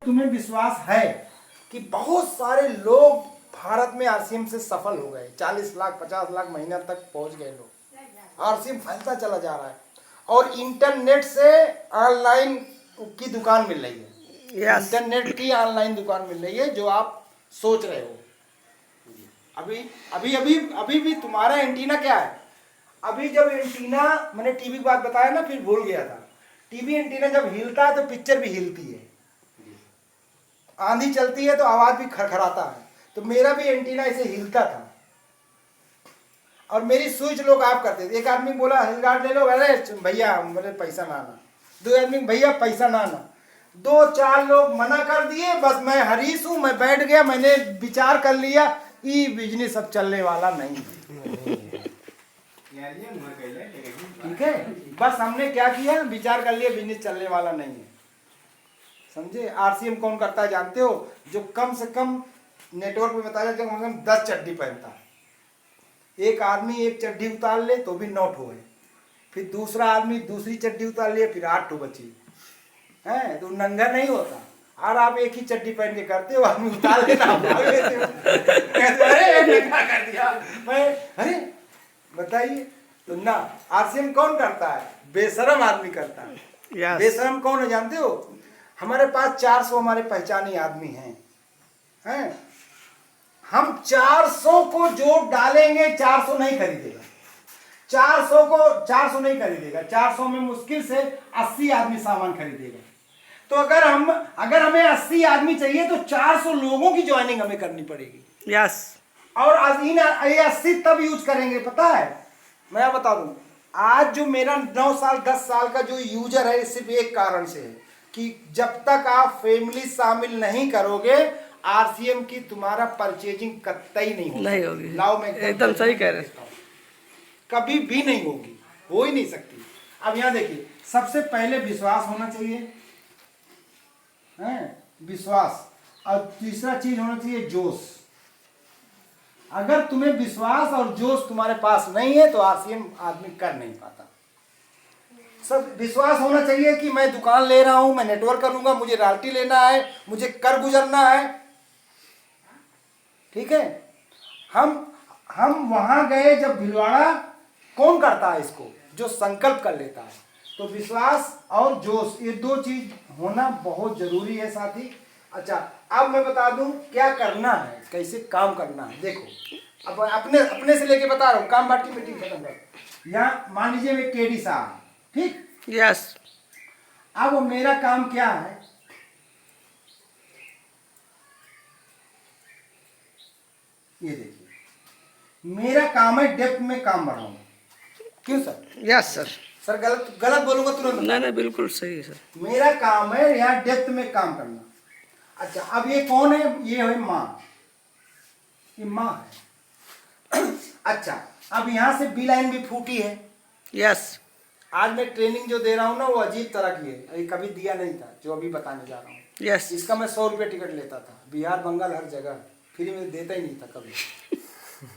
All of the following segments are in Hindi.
तुम्हें विश्वास है कि बहुत सारे लोग भारत में आरसीएम से सफल हो गए, 40 लाख 50 लाख महीना तक पहुंच गए लोग। आरसीएम फैलता चला जा रहा है और इंटरनेट से ऑनलाइन की दुकान मिल रही है। इंटरनेट की ऑनलाइन दुकान मिल रही है जो आप सोच रहे हो। अभी अभी अभी अभी भी तुम्हारा एंटीना क्या है? अभी जब एंटीना, मैंने टीवी की बात बताया ना, फिर भूल गया था। टीवी एंटीना जब हिलता है तो पिक्चर भी हिलती है, आंधी चलती है तो आवाज भी खड़खड़ाता है। तो मेरा भी एंटीना ऐसे हिलता था और मेरी स्विच लोग ऑफ करते थे। एक आदमी बोला हेलगार्ड ले लो, अरे भैया मेरे पैसा ना आना। दो आदमी भैया पैसा ना आना। 2-4 लोग मना कर दिए, बस मैं हरीश हूं, मैं बैठ गया, मैंने विचार कर लिया ये बिजनेस अब चलने वाला नहीं है। ठीक है, बस हमने क्या किया, विचार कर लिया बिजनेस चलने वाला नहीं है। समझे? आरसीएम कौन करता है जानते हो? जो कम से कम नेटवर्क में बताया जाता है कम से कम 10 चड्डी पहनता है। एक आदमी एक चड्डी उतार ले तो भी 9 ठो है, फिर दूसरा आदमी दूसरी चड्डी उतार ले फिर 8 ठो बची है, तो नंगा नहीं होता। और आप एक ही चड्डी पहन के करते हो, आदमी उतार लेना अरे नंगा कर दिया मैं, अरे बताइए। तो ना, आरसीएम कौन करता है? बेशरम आदमी करता है। yes. बेशरम कौन है जानते हो? हमारे पास 400 हमारे पहचानी आदमी हैं। हम 400 को जो डालेंगे 400 नहीं खरीदेगा। 400 नहीं खरीदेगा। 400 में मुश्किल से 80 आदमी सामान खरीदेगा। तो अगर हमें 80 आदमी चाहिए तो 400 लोगों की ज्वाइनिंग हमें करनी पड़ेगी। यस। और इन 80 तब यूज करेंगे पता है? मैं बता दूं, आज जो मेरा 9 साल 10 साल का जो यूजर है, सिर्फ एक कारण से है कि जब तक आप फैमिली शामिल नहीं करोगे आरसीएम की तुम्हारा परचेजिंग कतई नहीं होगी। लाओ मैं एकदम सही कह रहे हैं। कभी भी नहीं होगी, हो ही नहीं सकती। अब यहाँ देखिए, सबसे पहले विश्वास होना चाहिए, विश्वास। और तीसरा चीज होना चाहिए जोश। अगर तुम्हें विश्वास और जोश तुम्हारे पास नहीं है तो आरसीएम आदमी कर नहीं पाता। सब विश्वास होना चाहिए कि मैं दुकान ले रहा हूं, मैं नेटवर्क करूंगा, मुझे रॉयल्टी लेना है, मुझे कर गुजरना है। ठीक है, हम वहां गए जब भिलवाड़ा, कौन करता है इसको? जो संकल्प कर लेता है। तो विश्वास और जोश, ये 2 चीज होना बहुत जरूरी है साथी। अच्छा, अब मैं बता दूं क्या करना है, कैसे काम करना है। देखो, अब अपने से लेके बता रहा हूँ, काम बांट की मीटिंग खत्म कर। यहाँ मान लीजिए मैं केडी साहब, ठीक? यस। अब मेरा काम क्या है? ये देखिए, मेरा काम है डेप्थ में काम बढ़ाऊंगा। क्यों सर? Yes sir. सर गलत बोलूंगा तुरंत? नहीं बिल्कुल सही है सर। मेरा काम है यहाँ डेप्थ में काम करना। अच्छा, अब ये कौन है? ये है माँ, ये माँ है। अच्छा, अब यहाँ से बी लाइन भी फूटी है। यस। आज मैं ट्रेनिंग जो दे रहा हूँ ना वो अजीब तरह की है, अभी कभी दिया नहीं था जो अभी बताने जा रहा हूँ। यस। इसका मैं 100 रुपये टिकट लेता था, बिहार बंगाल हर जगह, फ्री में देता ही नहीं था कभी।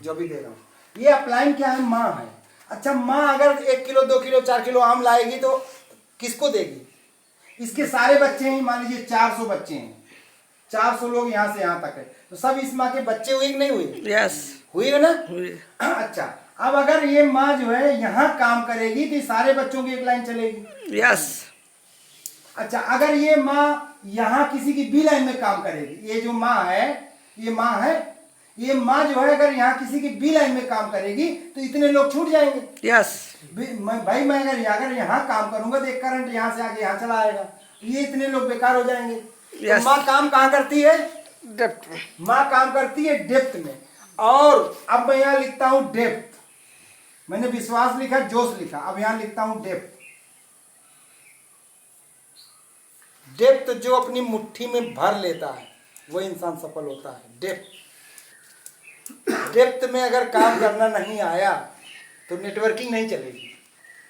जो भी दे रहा हूँ, ये अपलाइन क्या है? माँ है। अच्छा, माँ अगर 1 किलो 2 किलो 4 किलो आम लाएगी तो किसको देगी? इसके सारे बच्चे हैं, मान लीजिए 400 बच्चे हैं, 400 लोग यहाँ से यहाँ तक है, तो सब इस माँ के बच्चे हुए कि नहीं हुए? यस, हुए ना? अच्छा, अब अगर ये माँ जो है यहाँ काम करेगी तो सारे बच्चों की एक लाइन चलेगी। यस। अच्छा, अगर ये माँ यहाँ किसी की बी लाइन में काम करेगी, ये जो माँ है, ये माँ है, ये माँ जो है अगर यहाँ किसी की बी लाइन में काम करेगी तो इतने लोग छूट जाएंगे। यस। भाई मैं अगर यहाँ काम करूंगा तो एक करंट यहाँ से आके यहाँ चला आएगा, ये इतने लोग बेकार हो जाएंगे। तो माँ काम कहाँ करती है? डेप्थ में। माँ काम करती है डेप्थ में। और अब मैं यहाँ लिखता हूँ डेप्थ, मैंने विश्वास लिखा, जोश लिखा, अब यहाँ लिखता हूँ डेप्थ। डेप्थ जो अपनी मुट्ठी में भर लेता है वो इंसान सफल होता है। डेप्थ में अगर काम करना नहीं आया तो नेटवर्किंग नहीं चलेगी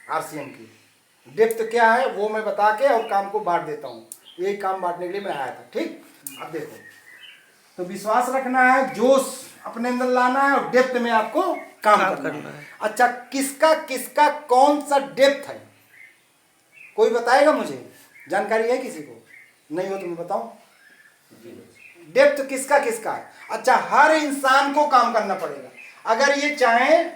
आरसीएम की। डेप्थ क्या है वो मैं बता के और काम को बांट देता हूँ, यही काम बांटने के लिए मैं आया था। ठीक, अब देखो, तो विश्वास रखना है, जोश अपने अंदर लाना है और डेप्थ में आपको काम करना है। अच्छा, किसका किसका कौन सा डेप्थ है कोई बताएगा मुझे? जानकारी है किसी को? नहीं हो तो मैं बताऊं। डेप्थ किसका किसका है? अच्छा, हर इंसान को काम करना पड़ेगा। अगर ये चाहें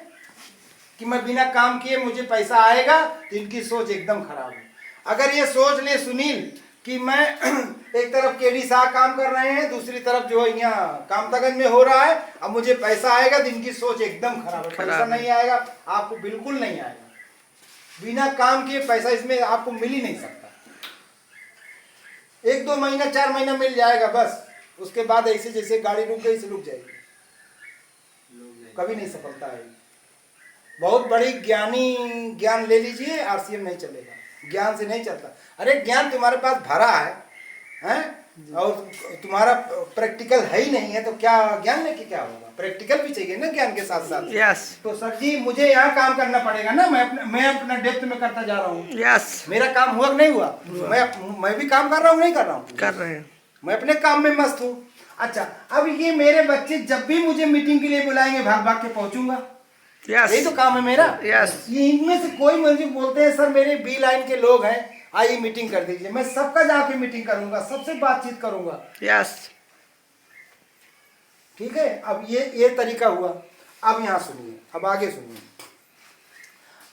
कि मैं बिना काम किए मुझे पैसा आएगा, तो इनकी सोच एकदम खराब है। अगर ये सोच ले सुनील कि मैं एक तरफ केडी शाह काम कर रहे हैं, दूसरी तरफ जो है यहाँ कामतागंज में हो रहा है, अब मुझे पैसा आएगा, तो इनकी सोच एकदम खराब है। पैसा नहीं आएगा, आपको बिल्कुल नहीं आएगा। बिना काम किए पैसा इसमें आपको मिल ही नहीं सकता। 1-2 महीना 4 महीना मिल जाएगा बस, उसके बाद ऐसे जैसे गाड़ी रुक गई से रुक जाएगी, कभी नहीं सफलता आएगी। बहुत बड़ी ज्ञान ले लीजिए, आरसीएम नहीं चलेगा, ज्ञान से नहीं चलता। अरे ज्ञान तुम्हारे पास भरा है, हैं? और तुम्हारा प्रैक्टिकल है ही नहीं है, तो क्या ज्ञान लेके क्या होगा? प्रैक्टिकल भी चाहिए ना ज्ञान के साथ साथ। यस। तो सर जी मुझे यहाँ काम करना पड़ेगा ना, मैं अपना डेप्थ में करता जा रहा हूँ। यस। मेरा काम हुआ कि नहीं हुआ? मैं भी काम कर रहा हूँ, नहीं कर रहा हूँ? कर रहे हैं। मैं अपने काम में मस्त हूँ। अच्छा, अब ये मेरे बच्चे जब भी मुझे मीटिंग के लिए बुलाएंगे, भाग भाग के पहुंचूंगा। यस। यही तो काम है मेरा। यस। ये इनमें से कोई मुझे बोलते हैं सर मेरे बी लाइन के लोग हैं, आइए मीटिंग कर दीजिए, मैं सबका जाके मीटिंग करूंगा, सबसे बातचीत करूंगा। यस। ठीक है, अब ये तरीका हुआ। अब यहाँ सुनिए, अब आगे सुनिए।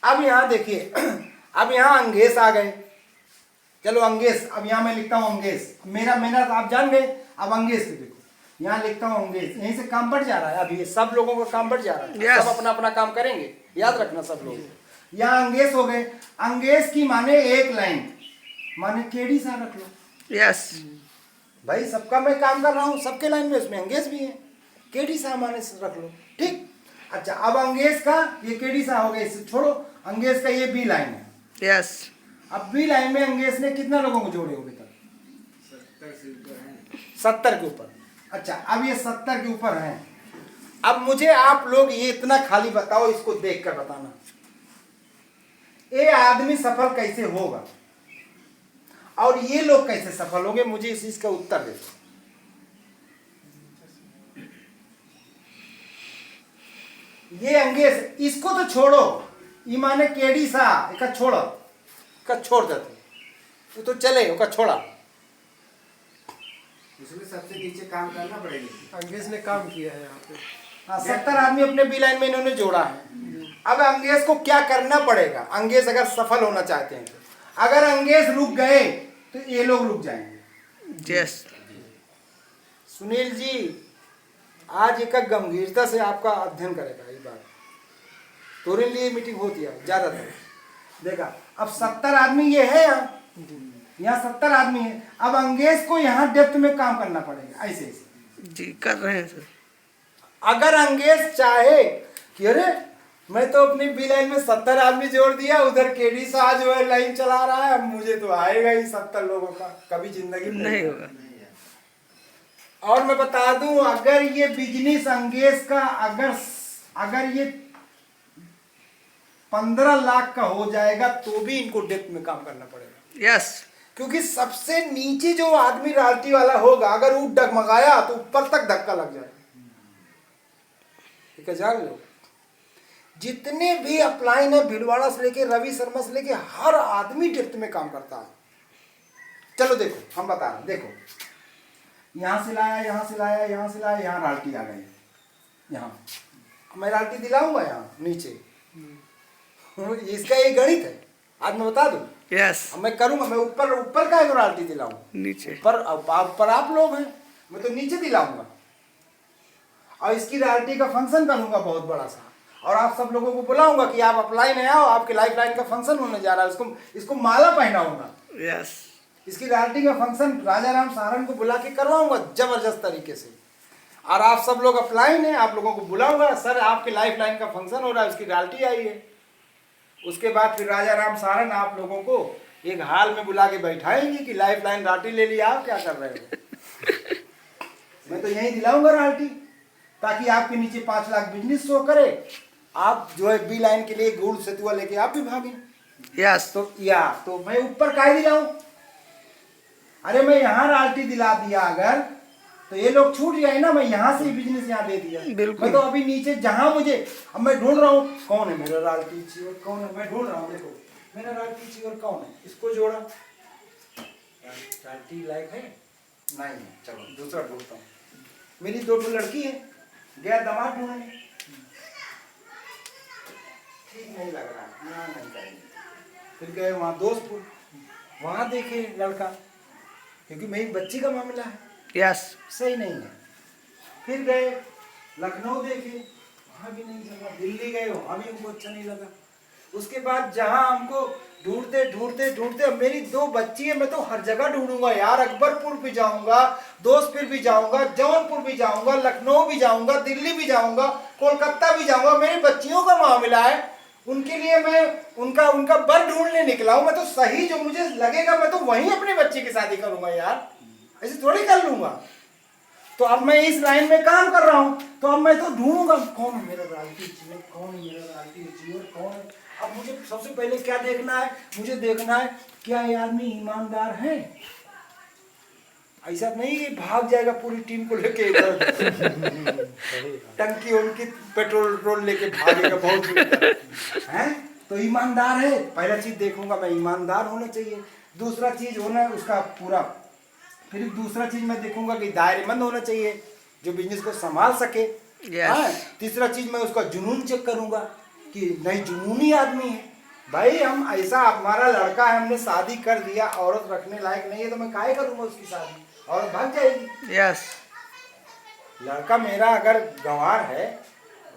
अब यहाँ देखिए, अब यहाँ अंगेस आ गए। चलो अंगेस, अब यहाँ मैं लिखता हूँ अंगेस, मेरा आप जान गए। अब अंगेस देखो, यहाँ लिखता हूँ अंगेस, यहीं से काम बढ़ जा रहा है। अब ये सब लोगों का काम बढ़ जा रहा है। Yes. सब अपना अपना काम करेंगे, याद रखना सब लोग। यहाँ अंगेस हो गए। अंगेस की माने एक लाइन, माने केडी सा रख लो। यस। भाई सबका मैं काम कर रहा हूँ, सबके लाइन में उसमें अंगेस भी है, केडी सा माने रख लो। ठीक। अच्छा, अब अंगेस का ये केडी सा हो गया, इसे छोड़ो। अंगेस का ये बी लाइन है। यस। अब बी लाइन में अंगेस ने कितना लोगों को जोड़े अभी तक? 70 के ऊपर। अच्छा, अब ये 70 के ऊपर हैं। अब मुझे आप लोग ये इतना खाली बताओ, इसको देख कर बताना, ये आदमी सफल कैसे होगा और ये लोग कैसे सफल होंगे? मुझे इस चीज का उत्तर दे। ये अंगेस, इसको तो छोड़ो, ये माने केडी सा, इसका छोड़ो, इसका छोड़ देते, वो तो चले, उसका छोड़ा। उसमें सबसे नीचे काम करना पड़ेगा। अंग्रेज ने काम किया है यहाँ पे। हाँ, 70 आदमी अपने बी लाइन में इन्होंने जोड़ा है। अब अंगेज को क्या करना पड़ेगा? अंगेज अगर सफल होना चाहते हैं तो, अगर अंगेज रुक गए तो ये लोग रुक जाएंगे। यस। सुनील जी आज एक गंभीरता से आपका अध्ययन करेगा, ये बात तोरे लिए मीटिंग होती है ज्यादातर। देखा, अब 70 आदमी ये है, यहाँ 70 आदमी है। अब अंगेज को यहाँ डेप्थ में काम करना पड़ेगा, ऐसे ऐसे। जी कर रहे हैं सर। अगर अंगेज चाहे कि अरे मैं तो अपनी बी लाइन में 70 आदमी जोड़ दिया, उधर केडी शाह जो है लाइन चला रहा है, अब मुझे तो आएगा ही 70 लोगों का, कभी जिंदगी में नहीं होगा। और मैं बता दूं, अगर ये बिजनेस अंगेज का अगर ये 15 लाख का हो जाएगा तो भी इनको डेप्थ में काम करना पड़ेगा। यस। क्योंकि सबसे नीचे जो आदमी रॉयल्टी वाला होगा, अगर वो डगमगाया तो ऊपर तक धक्का लग जाएगा। ठीक है, जान लो। जितने भी अपलाइन है, भीलवाड़ा से लेके रवि शर्मा से लेके हर आदमी डेप्थ में काम करता है। चलो देखो, हम बता रहे हैं, देखो यहां से लाया, यहां से लाया, यहां से लाया, यहां रॉयल्टी आ गई। यहाँ मैं रॉयल्टी दिलाऊंगा, यहाँ नीचे इसका एक गणित है, आज मैं बता दूं। यस। मैं करूंगा, मैं ऊपर का रॉयल्टी दिलाऊं, नीचे पर आप लोग हैं, मैं तो नीचे दिलाऊंगा और इसकी रॉयल्टी का फंक्शन करूंगा बहुत बड़ा सा, और आप सब लोगों को बुलाऊंगा कि आप अपलाइन में आओ, आपके लाइफ लाइन का फंक्शन होने जा रहा है, इसको माला पहनाऊंगा। यस। इसकी रॉयल्टी का फंक्शन राजा राम सारन को बुला के करवाऊंगा जबरदस्त तरीके से, और आप सब लोग अपलाइन है, आप लोगों को बुलाऊंगा, सर आपके लाइफ लाइन का फंक्शन हो रहा है, उसकी रॉयल्टी आई है। उसके बाद फिर राजा राम सारन आप लोगों को एक हाल में बुला के बैठाएंगे कि लाइफ लाइन रॉयल्टी ले लिया, आप क्या कर रहे हो? मैं तो यही दिलाऊंगा रॉयल्टी, ताकि आपके नीचे 5 लाख बिजनेस शो करे, आप जो है बी लाइन के लिए गुड़ सतुआ लेके आप भी भागे। यस। तो मैं ऊपर काहे दिलाऊं? अरे मैं यहाँ रॉयल्टी दिला दिया अगर, तो ये लोग छूट जाए ना, मैं यहाँ से बिजनेस यहाँ दे दिया। बिल्कुल। मैं तो अभी नीचे जहाँ मुझे, अब मैं ढूंढ रहा हूँ कौन है मेरा रॉयल्टी चीवर, कौन है, मैं ढूंढ रहा हूँ। देखो मेरा रॉयल्टी चीवर कौन है, इसको जोड़ा, रॉयल्टी लायक है, नहीं चलो दूसरा ढूंढता हूँ। मेरी 2 लड़की है, गया दामाद ढूंढने, ठीक नहीं लग रहा, ना नहीं करेंगे। फिर गए वहाँ दोस्तपुर, वहाँ देखे लड़का, क्योंकि मेरी बच्ची का मामला है, यस सही नहीं है। फिर गए लखनऊ देखे, वहाँ भी नहीं लगा। दिल्ली गए, वहाँ भी हमको अच्छा नहीं लगा। उसके बाद जहाँ हमको ढूंढते ढूंढते ढूंढते, अब मेरी 2 बच्ची है, मैं तो हर जगह ढूंढूंगा यार। अकबरपुर भी जाऊंगा, दोस्तपुर भी जाऊंगा, जौनपुर भी जाऊंगा, लखनऊ भी जाऊंगा, दिल्ली भी जाऊंगा, कोलकाता भी जाऊंगा। मेरी बच्चियों का मामला है, उनके लिए मैं उनका बर ढूंढने निकला हूं। मैं तो सही जो मुझे लगेगा मैं तो वहीं अपनी बच्ची की शादी करूंगा यार, ऐसे थोड़ी कर लूंगा। तो अब मैं इस लाइन में काम कर रहा हूं, तो अब मैं तो ढूंढूंगा कौन है मेरा राजनीति जीवन, कौन है मेरा राजनीति जीवन, कौन है। अब मुझे सबसे पहले क्या देखना है, मुझे देखना है क्या ये आदमी ईमानदार है। ऐसा नहीं कि भाग जाएगा पूरी टीम को लेके इधर टंकी उनकी पेट्रोल लेके भागेगा बहुत है। तो ईमानदार है, पहला चीज देखूंगा मैं, ईमानदार होना चाहिए। दूसरा चीज होना है उसका पूरा, फिर दूसरा चीज मैं देखूंगा कि दायरेमंद होना चाहिए, जो बिजनेस को संभाल सके। हाँ, तीसरा चीज मैं उसका जुनून चेक करूंगा कि नहीं जुनूनी आदमी है। भाई हम ऐसा, हमारा लड़का है, हमने शादी कर दिया, औरत रखने लायक नहीं है तो मैं काहे करूंगा उसकी शादी, औरत भाग जाएगी। यस लड़का मेरा अगर गंवार है,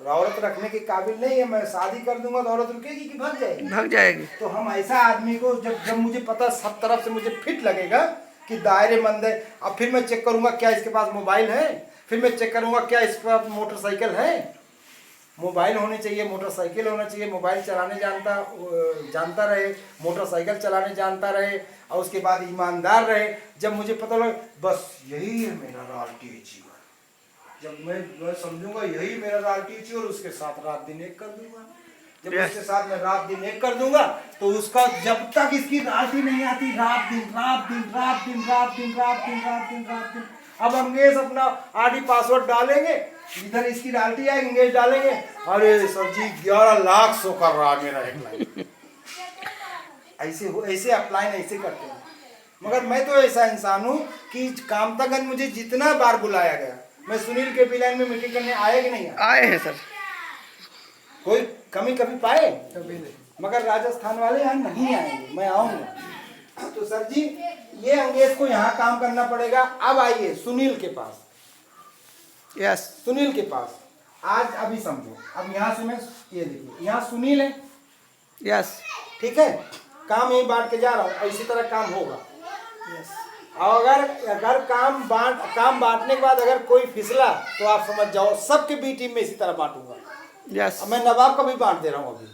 औरत रखने के काबिल नहीं है, मैं शादी कर दूंगा तो औरत रुकेगी कि भाग जाएगी? भाग जाएगी। तो हम ऐसा आदमी को जब मुझे पता सब तरफ से मुझे फिट लगेगा कि दायरेमंद है, अब फिर मैं चेक करूंगा क्या इसके पास मोबाइल है, फिर मैं चेक करूंगा क्या इसके पास मोटरसाइकिल है। मोबाइल होनी चाहिए, मोटरसाइकिल होना चाहिए, मोबाइल चलाने जानता रहे, मोटरसाइकिल चलाने जानता रहे, और उसके बाद ईमानदार रहे। जब मुझे पता लगे बस यही है मेरा राजनीति जीवन, जब मैं समझूंगा यही मेरा राजनीति जीवन, उसके साथ रात दिन एक कर दूंगा। जब उसके साथ मैं रात दिन एक कर दूंगा तो उसका जब तक इसकी राजनीति नहीं आती, रात दिन रात दिन रात दिन रात दिन रात दिन रात दिन रात दिन। अब अंग्रेज अपना आईडी पासवर्ड डालेंगे, इधर इसकी राजनीति आएगी, अंग्रेज डालेंगे, अरे सर जी 11 लाख शो कर रहा है मेरा एक लाइन। ऐसे अप्लाइन ऐसे करते हैं। मगर मैं तो ऐसा इंसान हूँ कि कामतागंज मुझे जितना बार बुलाया गया, मैं सुनील के लाइन में मीटिंग करने आया कि नहीं आए हैं सर। कोई कमी कभी पाए? कभी नहीं। मगर राजस्थान वाले यहाँ नहीं आएंगे, मैं आऊंगा। तो सर जी ये अंग्रेज को यहाँ काम करना पड़ेगा। अब आइए सुनील के पास, यस सुनील के पास आज अभी समझो। अब यहाँ से मैं ये देखिए, यहाँ सुनील है, यस ठीक है, काम यही बांट के जा रहा हूँ, इसी तरह काम होगा। यस और अगर काम बांटने के बाद अगर कोई फिसला तो आप समझ जाओ सबके बी टीम में इसी तरह बांटूंगा। यस अब मैं नवाब का भी बांट दे रहा हूँ। अभी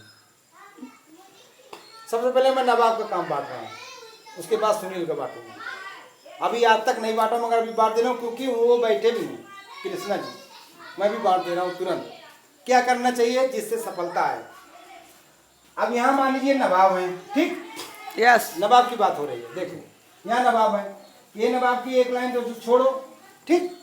सबसे पहले मैं नवाब का काम बांट रहा हूँ, उसके बाद सुनील का बांटूंगा। अभी आज तक नहीं बांटा मगर अभी बांट दे रहा हूँ, क्योंकि वो बैठे भी हैं कृष्णा जी, मैं भी बांट दे रहा हूँ तुरंत। क्या करना चाहिए जिससे सफलता आए। अब यहाँ मान लीजिए नवाब है, ठीक, यस नवाब की बात हो रही है। देखो यहाँ नवाब है, ये नवाब की एक लाइन तो छोड़ो, ठीक,